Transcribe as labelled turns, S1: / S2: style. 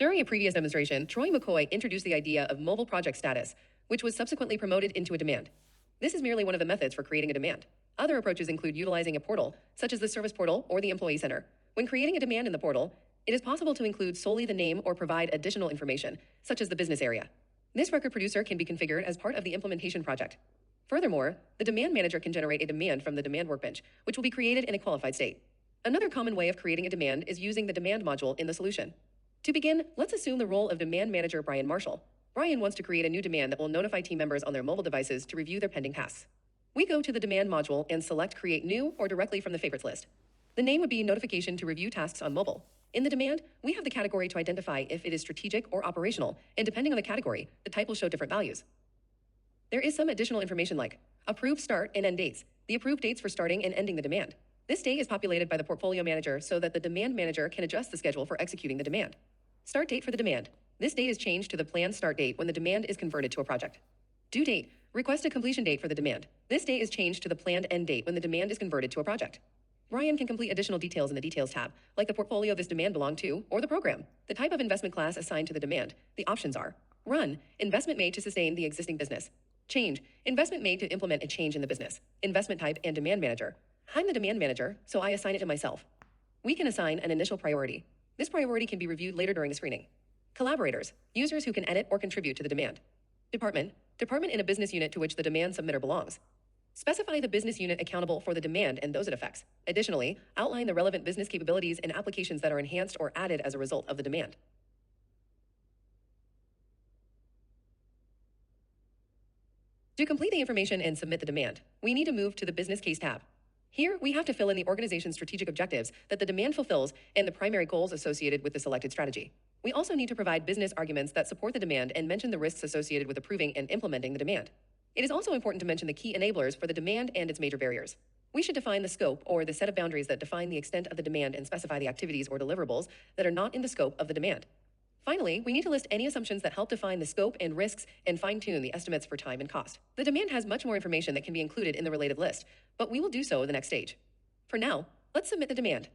S1: During a previous demonstration, Troy McCoy introduced the idea of mobile project status, which was subsequently promoted into a demand. This is merely one of the methods for creating a demand. Other approaches include utilizing a portal, such as the service portal or the employee center. When creating a demand in the portal, it is possible to include solely the name or provide additional information, such as the business area. This record producer can be configured as part of the implementation project. Furthermore, the demand manager can generate a demand from the demand workbench, which will be created in a qualified state. Another common way of creating a demand is using the demand module in the solution. To begin, let's assume the role of demand manager Brian Marshall. Brian wants to create a new demand that will notify team members on their mobile devices to review their pending tasks. We go to the demand module and select create new or directly from the favorites list. The name would be notification to review tasks on mobile. In the demand, we have the category to identify if it is strategic or operational, and depending on the category, the type will show different values. There is some additional information like approved start and end dates, the approved dates for starting and ending the demand. This date is populated by the portfolio manager so that the demand manager can adjust the schedule for executing the demand. Start date for the demand. This date is changed to the planned start date when the demand is converted to a project. Due date. Request a completion date for the demand. This date is changed to the planned end date when the demand is converted to a project. Brian can complete additional details in the Details tab, like the portfolio this demand belonged to, or the program. The type of investment class assigned to the demand. The options are Run, investment made to sustain the existing business. Change, investment made to implement a change in the business. Investment type and demand manager. I'm the demand manager, so I assign it to myself. We can assign an initial priority. This priority can be reviewed later during the screening. Collaborators, users who can edit or contribute to the demand. Department in a business unit to which the demand submitter belongs. Specify the business unit accountable for the demand and those it affects. Additionally, outline the relevant business capabilities and applications that are enhanced or added as a result of the demand. To complete the information and submit the demand, we need to move to the Business Case tab. Here, we have to fill in the organization's strategic objectives that the demand fulfills and the primary goals associated with the selected strategy. We also need to provide business arguments that support the demand and mention the risks associated with approving and implementing the demand. It is also important to mention the key enablers for the demand and its major barriers. We should define the scope or the set of boundaries that define the extent of the demand and specify the activities or deliverables that are not in the scope of the demand. Finally, we need to list any assumptions that help define the scope and risks and fine-tune the estimates for time and cost. The demand has much more information that can be included in the related list, but we will do so in the next stage. For now, let's submit the demand.